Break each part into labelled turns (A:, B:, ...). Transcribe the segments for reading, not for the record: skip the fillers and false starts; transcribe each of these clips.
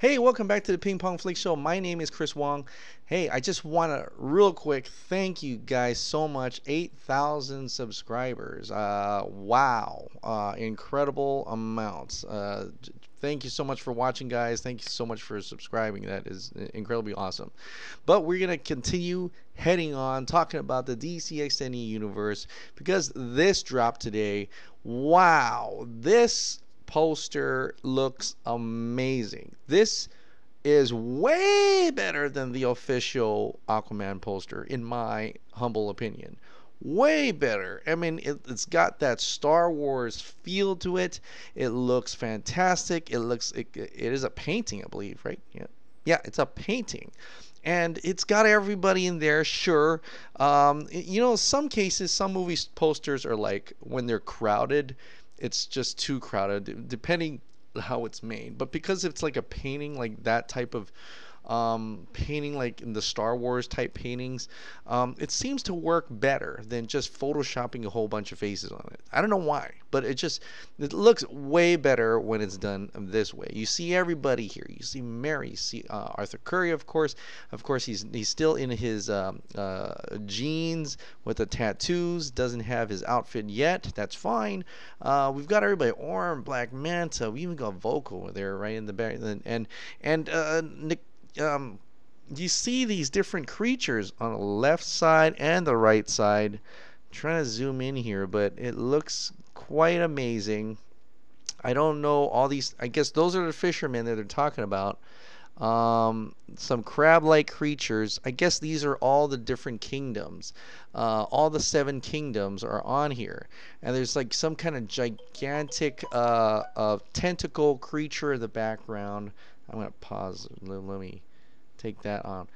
A: Hey, welcome back to the Ping Pong Flick Show. My name is Chris Wong. Hey, I just want to real quick thank you guys so much. 8,000 subscribers. Wow. Incredible amounts. Thank you so much for watching, guys. Thank you so much for subscribing. That is incredibly awesome. But we're going to continue heading on talking about the DC Extended Universe because this dropped today. Wow. This poster looks amazing. This is way better than the official Aquaman poster, in my humble opinion. Way better. I mean, it's got that Star Wars feel to it. It looks fantastic. It is a painting, I believe, right? Yeah, it's a painting. And it's got everybody in there, sure. Some cases, some movies posters are like when they're crowded, it's just too crowded, depending how it's made. But because it's like a painting, like that type of painting, like in the Star Wars type paintings, it seems to work better than just photoshopping a whole bunch of faces on it. I don't know why, but it looks way better when it's done this way. You see everybody here. You see Mary. You see Arthur Curry, of course. Of course, he's still in his jeans with the tattoos. Doesn't have his outfit yet. That's fine. We've got everybody. Orm, Black Manta. We even got Vocal there, right in the back. And Nick. You see these different creatures on the left side and the right side. I'm trying to zoom in here, but it looks quite amazing. I don't know all these. I guess those are the fishermen that they're talking about. Some crab-like creatures. I guess these are all the different kingdoms. All the 7 kingdoms are on here, and there's like some kind of gigantic tentacle creature in the background. I'm gonna pause. Let me take that on.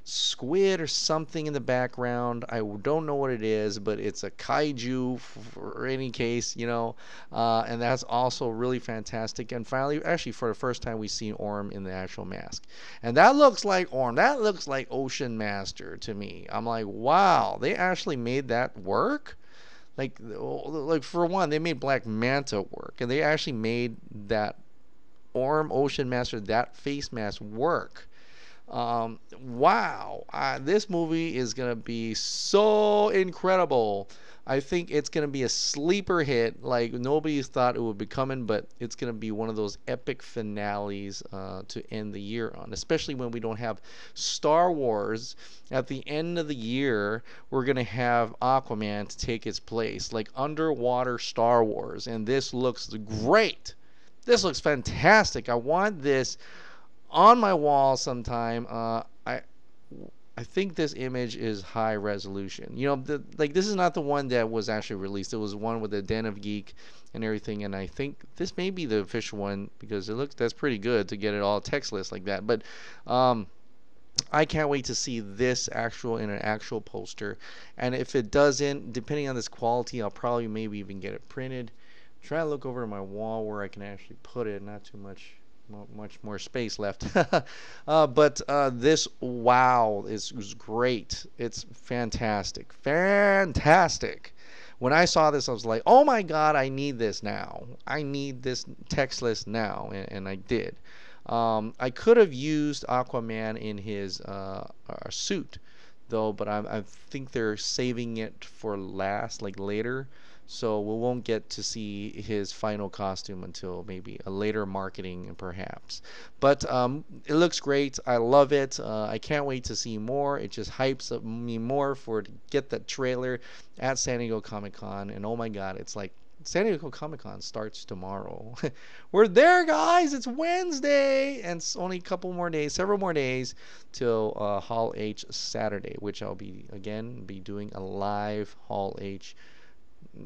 A: Squid or something in the background. I don't know what it is, but it's a kaiju for any case, and that's also really fantastic. And finally, actually, for the first time, we've seen Orm in the actual mask, and that looks like Orm. That looks like Ocean Master to me. I'm like, wow, they actually made that work. Like for one, they made Black Manta work, and they actually made that Orm Ocean Master, that face mask work. Wow, this movie is gonna be so incredible. I think it's gonna be a sleeper hit, like nobody thought it would be coming, but it's gonna be one of those epic finales to end the year on, especially when we don't have Star Wars at the end of the year. We're gonna have Aquaman to take its place, like underwater Star Wars, and this looks great. This looks fantastic. I want this on my wall sometime. I think this image is high resolution. This is not the one that was actually released. It was one with the Den of Geek and everything, and I think this may be the official one because that's pretty good to get it all textless like that. But I can't wait to see this in an actual poster. And if it doesn't, depending on this quality, I'll probably maybe even get it printed. Try to look over my wall where I can actually put it. Not too much more space left. But this, wow, was great. It's fantastic. Fantastic. When I saw this, I was like, oh my God, I need this now. I need this textless now. And I did. I could have used Aquaman in his suit, though, but I think they're saving it for last, like later. So we won't get to see his final costume until maybe a later marketing, perhaps. But it looks great. I love it. I can't wait to see more. It just hypes up me more to get that trailer at San Diego Comic-Con. And oh my God, it's like San Diego Comic-Con starts tomorrow. We're there, guys. It's Wednesday, and it's only a couple more days, several more days till Hall H Saturday, which I'll be doing a live Hall H.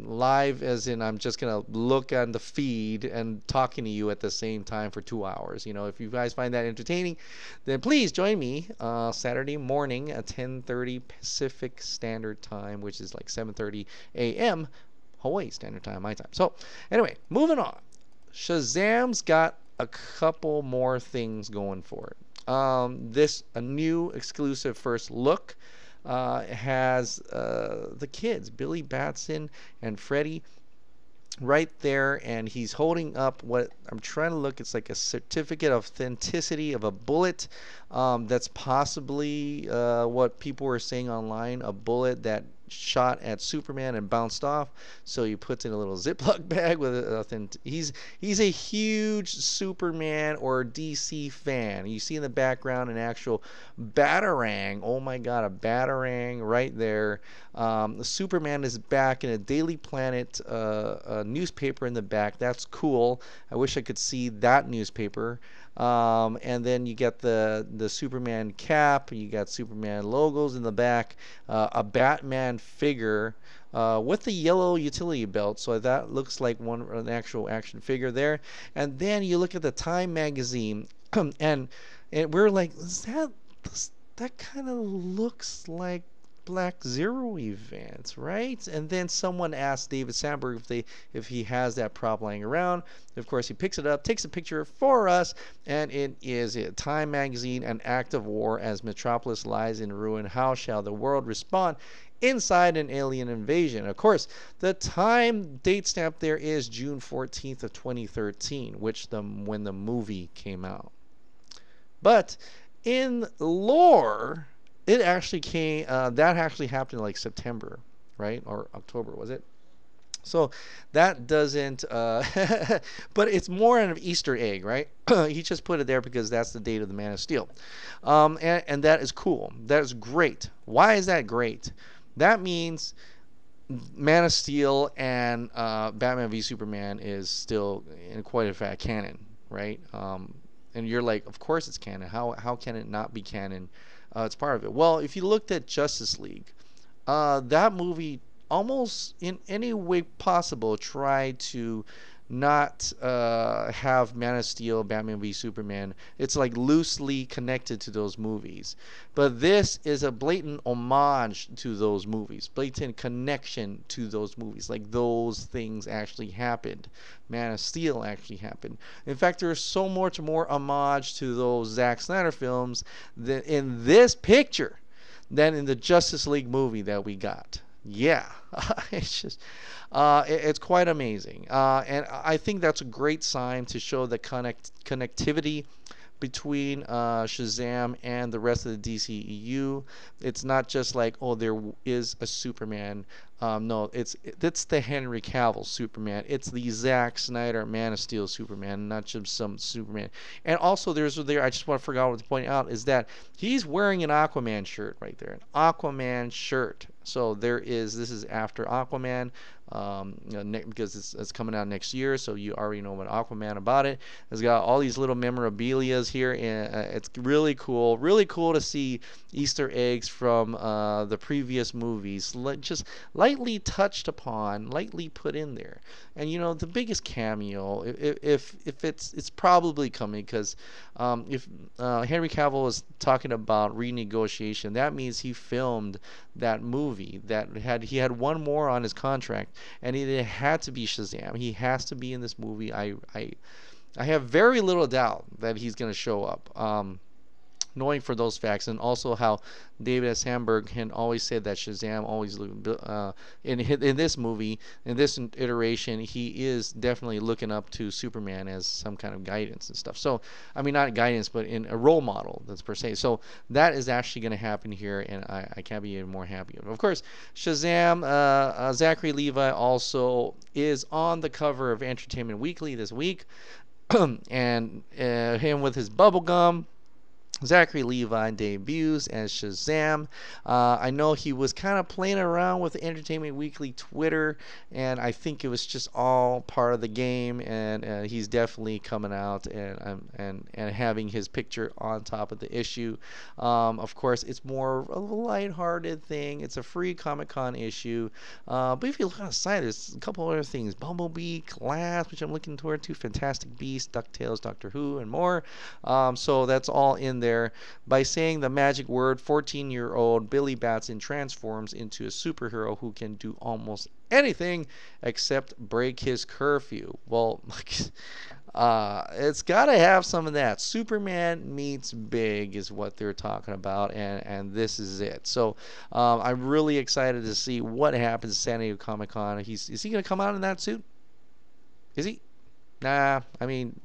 A: Live as in I'm just gonna look on the feed and talking to you at the same time for 2 hours. If you guys find that entertaining, then please join me Saturday morning at 10:30 Pacific Standard Time, which is like 7:30 a.m. Hawaii Standard Time, my time. So anyway, moving on. Shazam's got a couple more things going for it. A new exclusive first look. Has the kids, Billy Batson and Freddie, right there, and he's holding up what I'm trying to look. It's like a certificate of authenticity of a bullet. That's possibly what people were saying online, a bullet that shot at Superman and bounced off. So he puts in a little Ziploc bag with it. He's a huge Superman or DC fan. You see in the background an actual batarang. Oh my God, a batarang right there. Superman is back in a Daily Planet newspaper in the back. That's cool. I wish I could see that newspaper. And then you get the Superman cap. You got Superman logos in the back. A Batman figure with the yellow utility belt. So that looks like an actual action figure there. And then you look at the Time magazine, and we're like, that kind of looks like Black Zero events, right? And then someone asked David Sandberg if he has that prop lying around. Of course, he picks it up, takes a picture for us, and it is a Time magazine, an act of war as Metropolis lies in ruin. How shall the world respond inside an alien invasion? Of course, the Time date stamp there is June 14th of 2013, when the movie came out. But in lore, it actually came. That actually happened in like September, right, or October, was it? So that doesn't. But it's more an Easter egg, right? He just put it there because that's the date of the Man of Steel, and that is cool. That is great. Why is that great? That means Man of Steel and Batman v Superman is still in quite a fact canon, right? And you're like, of course it's canon. How can it not be canon? It's part of it. Well, if you looked at Justice League, that movie almost in any way possible tried to not have Man of Steel, Batman v Superman. It's like loosely connected to those movies. But this is a blatant homage to those movies, blatant connection to those movies. Like those things actually happened. Man of Steel actually happened. In fact, there's so much more homage to those Zack Snyder films in this picture than in the Justice League movie that we got. Yeah, it's just it's quite amazing, and I think that's a great sign to show the connectivity between Shazam and the rest of the DCEU. It's not just like, oh, there is a Superman. No, it's the Henry Cavill Superman. It's the Zack Snyder Man of Steel Superman, not just some Superman. And also, I just want to forget to point out is that he's wearing an Aquaman shirt right there, an Aquaman shirt. So this is after Aquaman, because it's coming out next year, so you already know about Aquaman about it. It's got all these little memorabilias here, and it's really cool to see Easter eggs from the previous movies, just lightly touched upon, lightly put in there. And the biggest cameo, if it's probably coming, because if Henry Cavill is talking about renegotiation, that means he filmed that movie he had one more on his contract, and it had to be Shazam. He has to be in this movie. I have very little doubt that he's going to show up. Knowing for those facts, and also how David S. Hamburg had always said that Shazam always in this movie, in this iteration, he is definitely looking up to Superman as some kind of guidance and stuff. So, I mean, not guidance, but in a role model, that's per se. So that is actually going to happen here, and I can't be even more happy. Of course, Shazam, Zachary Levi also is on the cover of Entertainment Weekly this week, and him with his bubble gum. Zachary Levi debuts as Shazam. I know he was kind of playing around with Entertainment Weekly Twitter, and I think it was just all part of the game. And he's definitely coming out and having his picture on top of the issue. Of course, it's more of a lighthearted thing. It's a free Comic-Con issue. But if you look on the side, there's a couple other things: Bumblebee, Glass, which I'm looking toward to, Fantastic Beasts, DuckTales, Doctor Who, and more. So that's all in there. By saying the magic word, 14-year-old Billy Batson transforms into a superhero who can do almost anything except break his curfew. Well, it's got to have some of that. Superman meets big is what they're talking about, and this is it. So I'm really excited to see what happens at San Diego Comic-Con. Is he going to come out in that suit? Is he? Nah. I mean,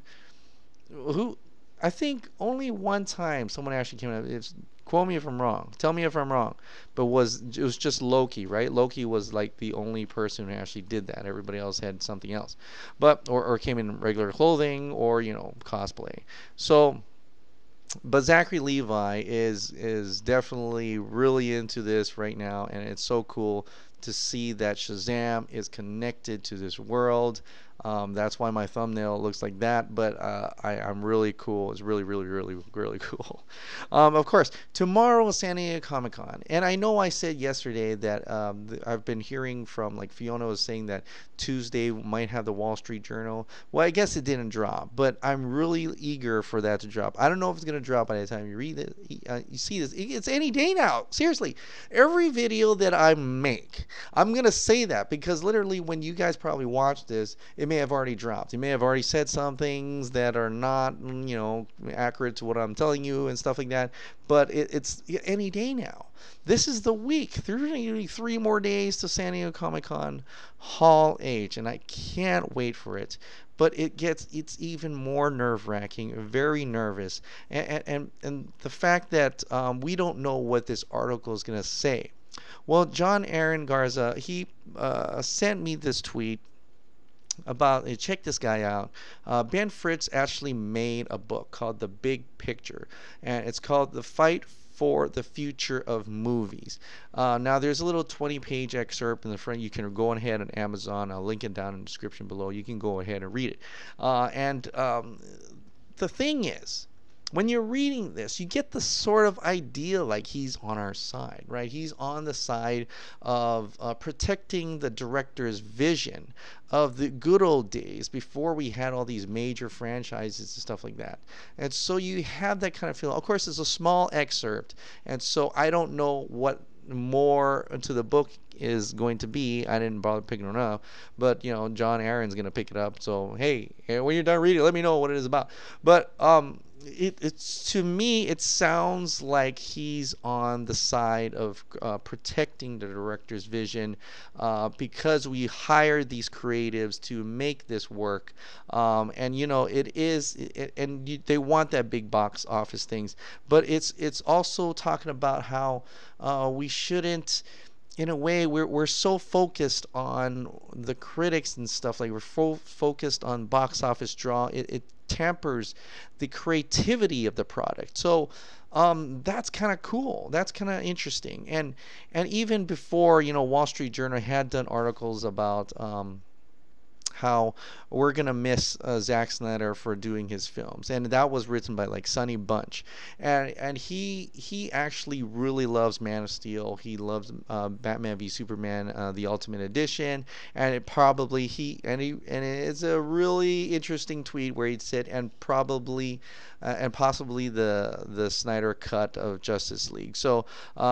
A: who? I think only one time someone actually came out. It's, quote me if I'm wrong. Tell me if I'm wrong. But it was just Loki, right? Loki was like the only person who actually did that. Everybody else had something else, but or came in regular clothing or cosplay. So, but Zachary Levi is definitely really into this right now, and it's so cool to see that Shazam is connected to this world. That's why my thumbnail looks like that, but I'm really cool. It's really, really, really, really cool. Of course, tomorrow is San Diego Comic Con, and I know I said yesterday that I've been hearing from, like, Fiona was saying that Tuesday might have the Wall Street Journal. Well, I guess it didn't drop, but I'm really eager for that to drop. I don't know if it's going to drop by the time you read it. You see this. It's any day now. Seriously, every video that I make, I'm going to say that, because literally when you guys probably watch this, it may have already dropped. You may have already said some things that are not, accurate to what I'm telling you and stuff like that. But it's any day now. This is the week. There's 3 more days to San Diego Comic Con Hall H, and I can't wait for it. But it's even more nerve-wracking, very nervous, and the fact that we don't know what this article is going to say. Well, John Aaron Garza, he sent me this tweet about, check this guy out. Ben Fritz actually made a book called The Big Picture, and it's called The Fight for the Future of Movies. Now, there's a little 20-page excerpt in the front. You can go ahead on Amazon. I'll link it down in the description below. You can go ahead and read it. The thing is, when you're reading this, you get the sort of idea like he's on our side, right? He's on the side of protecting the director's vision of the good old days before we had all these major franchises and stuff like that. And so you have that kind of feeling. Of course, it's a small excerpt, and so I don't know what more to the book is going to be. I didn't bother picking it up, but John Aaron's going to pick it up. So hey, when you're done reading, let me know what it is about. But it's to me, it sounds like he's on the side of protecting the director's vision, because we hired these creatives to make this work, and they want that big box office things, but it's also talking about how we shouldn't. In a way, we're so focused on the critics and stuff, like we're focused on box office draw. It tampers the creativity of the product. So that's kind of cool. That's kind of interesting. And even before, Wall Street Journal had done articles about how we're gonna miss Zack Snyder for doing his films, and that was written by like Sonny Bunch, and he actually really loves Man of Steel. He loves Batman v Superman, the Ultimate Edition, and it's a really interesting tweet where he said and possibly the Snyder Cut of Justice League. So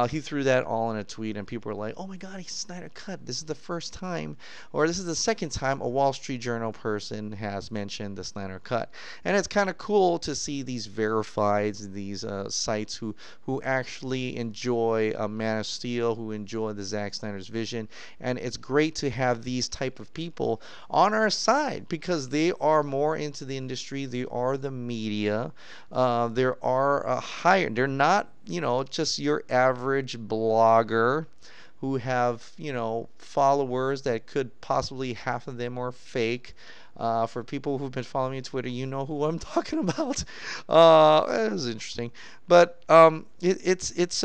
A: he threw that all in a tweet, and people were like, "Oh my God, he's Snyder Cut! This is the first time, or this is the second time a Wall Street Journal person has mentioned the Snyder Cut." And it's kind of cool to see these verifieds, these sites who actually enjoy Man of Steel, who enjoy the Zack Snyder's vision, and it's great to have these type of people on our side because they are more into the industry, they are the media. There are they're not, just your average blogger who have, followers that could possibly half of them are fake. For people who've been following me on Twitter, you know who I'm talking about. It was interesting, but it's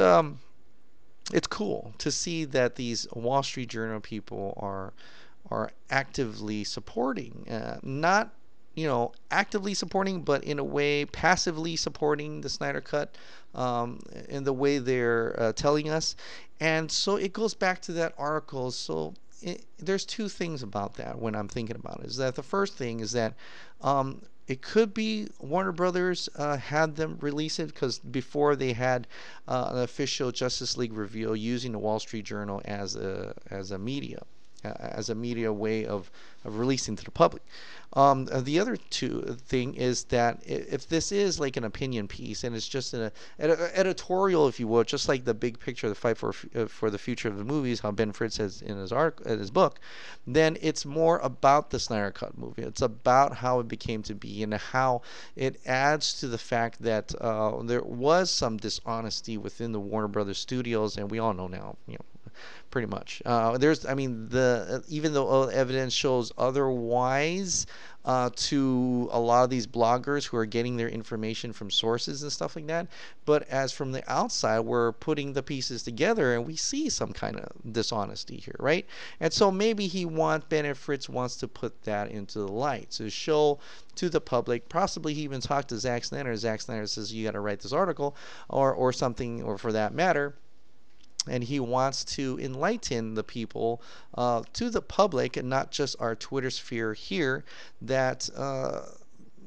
A: cool to see that these Wall Street Journal people are actively supporting, not actively supporting, but in a way passively supporting the Snyder Cut in the way they're telling us. And so it goes back to that article. So there's two things about that when I'm thinking about it. Is that the first thing is that it could be Warner Brothers had them release it because before they had an official Justice League reveal using the Wall Street Journal as a media. as a media way of releasing to the public. The other thing is that if this is like an opinion piece and it's just an editorial, if you will, just like the big picture of the fight for the future of the movies, how Ben Fritz says in his in his book, then it's more about the Snyder Cut movie. It's about how it became to be and how it adds to the fact that there was some dishonesty within the Warner Brothers studios, and we all know now, pretty much. I mean, even though evidence shows otherwise, to a lot of these bloggers who are getting their information from sources and stuff like that, but as from the outside, we're putting the pieces together and we see some kind of dishonesty here, right? And so maybe Ben Fritz wants to put that into the light to show to the public. Possibly he even talked to Zack Snyder. Zack Snyder says, you got to write this article or something, or for that matter. And he wants to enlighten the people, to the public, and not just our Twitter sphere here, that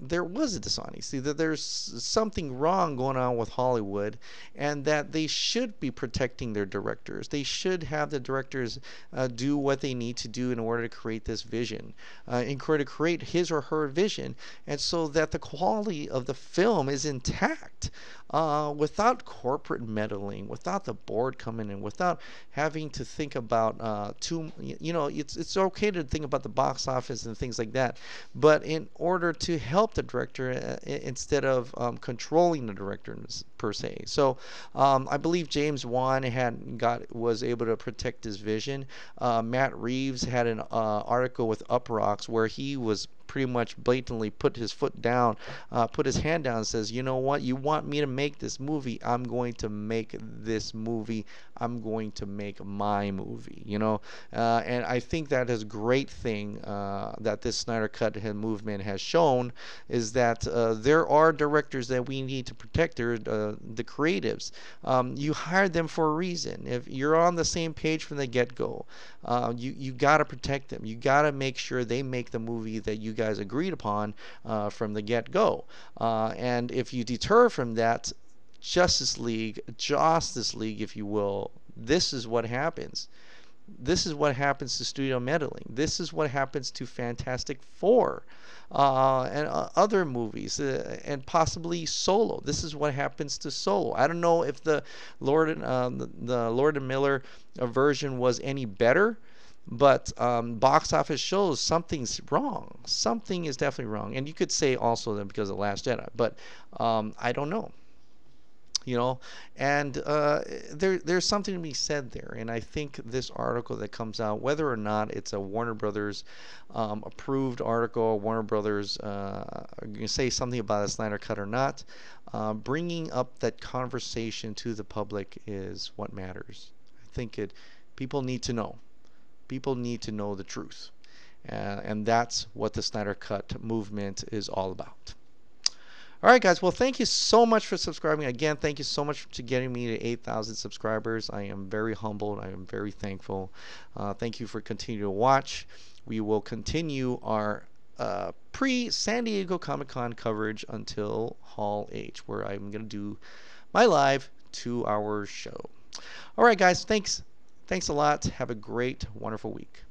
A: there was a dishonesty, that there's something wrong going on with Hollywood, and that they should be protecting their directors. They should have the directors do what they need to do in order to create this vision, in order to create his or her vision, and so that the quality of the film is intact. Without corporate meddling, without the board coming in, without having to think about it's okay to think about the box office and things like that, but in order to help the director instead of controlling the director per se. So I believe James Wan was able to protect his vision. Matt Reeves had an article with Uproxx where he was pretty much blatantly put his foot down, put his hand down, and says, you know what, you want me to make this movie, I'm going to make this movie, I'm going to make my movie, and I think that is a great thing that this Snyder Cut movement has shown, is that there are directors that we need to protect. The creatives, you hired them for a reason. If you're on the same page from the get-go, you got to protect them. You got to make sure they make the movie that you guys agreed upon from the get-go. And if you deter from that, Justice League, if you will, this is what happens. This is what happens to studio meddling. This is what happens to Fantastic Four and other movies, and possibly Solo. This is what happens to Solo. I don't know if the Lord and Miller version was any better, but box office shows something's wrong. Something is definitely wrong. And you could say also that because of Last Jedi, but I don't know. And there's something to be said there. And I think this article that comes out, whether or not it's a Warner Brothers approved article, Warner Brothers say something about a Snyder Cut or not, bringing up that conversation to the public is what matters. I think people need to know. People need to know the truth. And that's what the Snyder Cut movement is all about. All right, guys. Well, thank you so much for subscribing. Again, thank you so much for getting me to 8,000 subscribers. I am very humbled. I am very thankful. Thank you for continuing to watch. We will continue our pre-San Diego Comic-Con coverage until Hall H, where I'm going to do my live 2-hour show. All right, guys. Thanks. Thanks a lot. Have a great, wonderful week.